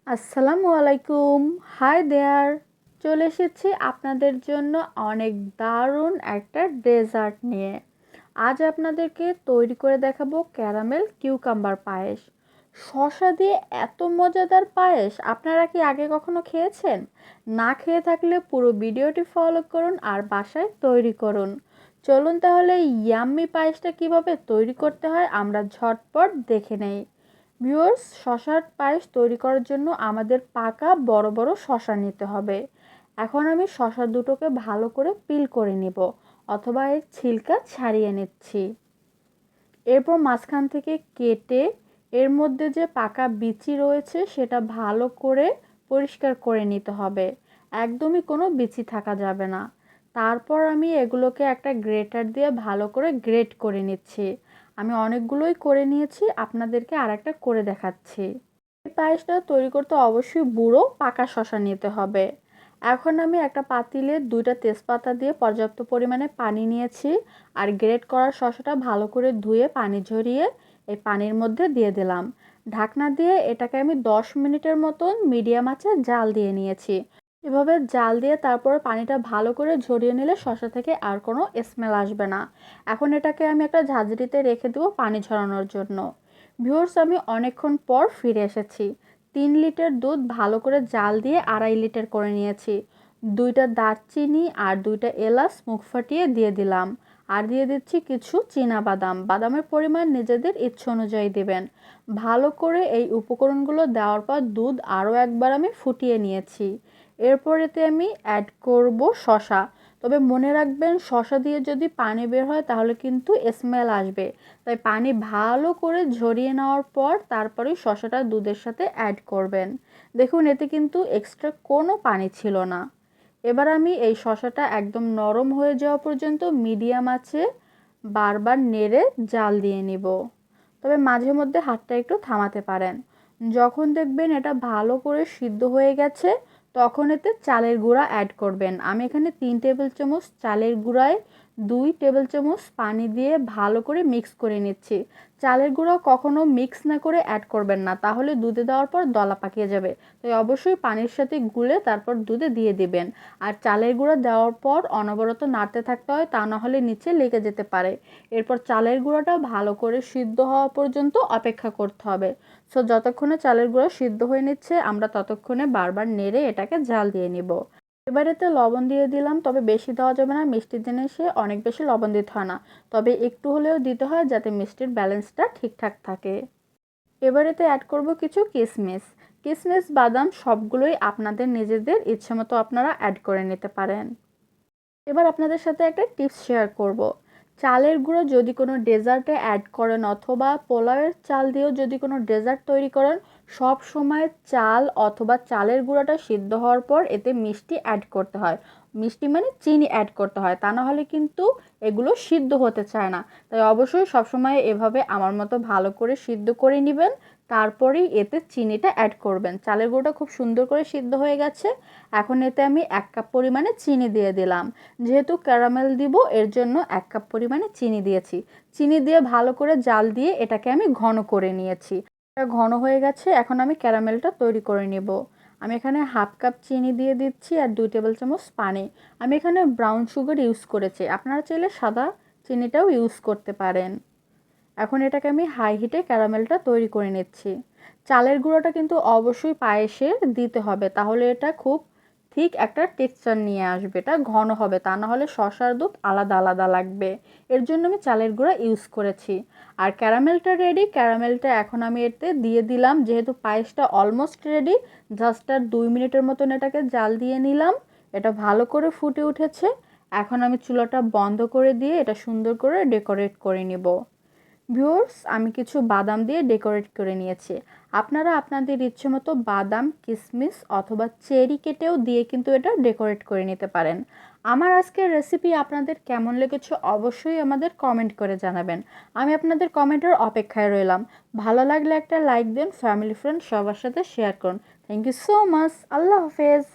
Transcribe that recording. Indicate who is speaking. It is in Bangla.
Speaker 1: আসসালামুয়ালাইকুম, হাই দেয়ার। চলে এসেছি আপনাদের জন্য অনেক দারুণ একটা ডেজার্ট নিয়ে। আজ আপনাদেরকে তৈরি করে দেখাবো ক্যারামেল কিউকাম্বার পায়েস। শসা দিয়ে এত মজাদার পায়েস আপনারা কি আগে কখনো খেয়েছেন? না খেয়ে থাকলে পুরো ভিডিওটি ফলো করুন আর বাসায় তৈরি করুন। চলুন তাহলে ইয়াম্মি পায়েসটা কিভাবে তৈরি করতে হয় আমরা ঝটপট দেখে নেই। ভিউয়ার্স, শসার পায়েস তৈরি করার জন্য আমাদের পাকা বড় বড় শসা নিতে হবে। এখন আমি শসা দুটোকে ভালো করে পিল করে নিব অথবা এর ছিলকা ছাড়িয়ে নিচ্ছি। এরপর মাঝখান থেকে কেটে এর মধ্যে যে পাকা বিচি রয়েছে সেটা ভালো করে পরিষ্কার করে নিতে হবে। একদমই কোনো বিচি থাকা যাবে না। তারপর আমি এগুলোকে একটা গ্রেটার দিয়ে ভালো করে গ্রেট করে নিচ্ছি। আমি অনেকগুলোই করে নিয়েছি, আপনাদেরকে আরেকটা করে দেখাচ্ছি। এই পায়েসটা তৈরি করতে অবশ্যই বুড়ো পাকা শসা নিতে হবে। এখন আমি একটা পাতিলে 2টা তেজপাতা দিয়ে পর্যাপ্ত পরিমাণে পানি নিয়েছি আর গ্রেট করা শসাটা ভালো করে ধুয়ে পানি ঝরিয়ে এই পানির মধ্যে দিয়ে দিলাম। ঢাকনা দিয়ে এটাকে আমি 10 মিনিটের মতন মিডিয়াম আঁচে জাল দিয়ে নিয়েছি। এভাবে জাল দিয়ে তারপর পানিটা ভালো করে ঝরিয়ে নিলে শসা থেকে আর কোনো স্মেল আসবে না। এখন এটাকে আমি একটা ঝাঁঝরিতে রেখে দেবো পানি ঝরানোর জন্য। ভিউয়ার্স, আমি অনেকক্ষণ পর ফিরে এসেছি। 3 লিটার দুধ ভালো করে জাল দিয়ে 2.5 লিটার করে নিয়েছি। 2টা দারচিনি আর 2টা এলাচ মুখ ফাটিয়ে দিয়ে দিলাম। আর দিয়ে দিচ্ছি কিছু বাদাম। বাদামের পরিমাণ নিজেদের ইচ্ছে অনুযায়ী দেবেন। ভালো করে এই উপকরণগুলো দেওয়ার পর দুধ আরও একবার আমি ফুটিয়ে নিয়েছি। এরপর এতে আমি অ্যাড করব শসা। তবে মনে রাখবেন, শসা দিয়ে যদি পানি বের হয় তাহলে কিন্তু স্মেল আসবে। তাই পানি ভালো করে ঝরিয়ে নেওয়ার পর তারপরে শসাটা দুধের সাথে অ্যাড করবেন। দেখুন, এতে কিন্তু এক্সট্রা কোনো পানি ছিল না। এবার আমি এই শসাটা একদম নরম হয়ে যাওয়া পর্যন্ত মিডিয়াম আঁচে বারবার নেড়ে জাল দিয়ে নিব। তবে মাঝে মধ্যে হাতটা একটু থামাতে পারেন। যখন দেখবেন এটা ভালো করে সিদ্ধ হয়ে গেছে তখন এতে চালের গুঁড়া অ্যাড করবেন। আমি এখানে 3 টেবিল চামচ চালের গুঁড়ায় 2 টেবিল চামচ পানি দিয়ে ভালো করে মিক্স করে নিচ্ছি। চালের গুঁড়া কখনো মিক্স না করে অ্যাড করবেন না, তাহলে দুধে দেওয়ার পর দলা পাকিয়ে যাবে। তাই অবশ্যই পানির সাথে গুলে তারপর দুধে দিয়ে দিবেন। আর চালের গুঁড়া দেওয়ার পর অনবরত নাড়তে থাকতে হয়, তা না হলে নিচে লেগে যেতে পারে। এরপর চালের গুঁড়াটা ভালো করে সিদ্ধ হওয়া পর্যন্ত অপেক্ষা করতে হবে। সো যতক্ষণে চালের গুঁড়া সিদ্ধ হয়ে নিচ্ছে আমরা ততক্ষণে বারবার নেড়ে এটাকে জাল দিয়ে নিব। এবার এতে লবণ দিয়ে দিলাম, তবে বেশি দেওয়া যাবে না, মিষ্টির জিনিসে অনেক বেশি লবণ দিতে হয় না। তবে একটু হলেও দিতে হয় যাতে মিষ্টির ব্যালেন্সটা ঠিকঠাক থাকে। এবার এতে অ্যাড করব কিছু কিশমিশ। কিশমিশ বাদাম সবগুলোই আপনাদের নিজেদের ইচ্ছে মতো আপনারা অ্যাড করে নিতে পারেন। এবার আপনাদের সাথে একটা টিপস শেয়ার করব। চালের গুঁড়ো যদি কোনো ডেজার্টে অ্যাড করেন অথবা পোলাওয়ের চাল দিয়েও যদি কোনো ডেজার্ট তৈরি করেন, সব সময় চাল অথবা চালের গুঁড়োটা সিদ্ধ হওয়ার পর এতে মিষ্টি অ্যাড করতে হয়। মিষ্টি মানে চিনি অ্যাড করতে হয়, তা না হলে কিন্তু এগুলো সিদ্ধ হতে চায় না। তাই অবশ্যই সবসময় এভাবে আমার মতো ভালো করে সিদ্ধ করে নেবেন, তারপরেই এতে চিনিটা অ্যাড করবেন। চালের গুঁড়োটা খুব সুন্দর করে সিদ্ধ হয়ে গেছে। এখন এতে আমি 1 কাপ পরিমাণে চিনি দিয়ে দিলাম। যেহেতু ক্যারামেল দিব এর জন্য 1 কাপ পরিমাণে চিনি দিয়েছি। চিনি দিয়ে ভালো করে জাল দিয়ে এটাকে আমি ঘন করে নিয়েছি। এটা ঘন হয়ে গেছে, এখন আমি ক্যারামেলটা তৈরি করে নেব। আমি এখানে 1/2 কাপ চিনি দিয়ে দিচ্ছি আর 2 টেবিল চামচ পানি। আমি এখানে ব্রাউন সুগার ইউজ করেছি, আপনারা চাইলে সাদা চিনিটাও ইউজ করতে পারেন। এখন এটাকে আমি হাই হিটে ক্যারামেলটা তৈরি করে নিচ্ছি। চালের গুঁড়োটা কিন্তু অবশ্যই পায়েসে দিতে হবে, তাহলে এটা খুব ঠিক একটা টেক্সচার নিয়ে আসবে, এটা ঘন হবে, তা না হলে শসার দুধ আলাদা আলাদা লাগবে। এর জন্য আমি চালের গুঁড়া ইউজ করেছি। আর ক্যারামেলটা রেডি। ক্যারামেলটা এখন আমি এতে দিয়ে দিলাম। যেহেতু পায়েসটা অলমোস্ট রেডি, জাস্ট আর 2 মিনিটের মতন এটাকে জাল দিয়ে নিলাম। এটা ভালো করে ফুটে উঠেছে। এখন আমি চুলাটা বন্ধ করে দিয়ে এটা সুন্দর করে ডেকোরেট করে নেব। ভিউয়ার্স, আমি কিছু বাদাম দিয়ে ডেকোরেট করে নিয়েছি। আপনারা আপনাদের ইচ্ছে মতো বাদাম, কিশমিশ অথবা চেরি কেটেও দিয়ে কিন্তু এটা ডেকোরেট করে নিতে পারেন। আমার আজকের রেসিপি আপনাদের কেমন লেগেছে অবশ্যই আমাদের কমেন্ট করে জানাবেন। আমি আপনাদের কমেন্টের অপেক্ষায় রইলাম। ভালো লাগলে একটা লাইক দিন, ফ্যামিলি ফ্রেন্ড সবার সাথে শেয়ার করুন। Thank you so much. আল্লাহ হাফেজ।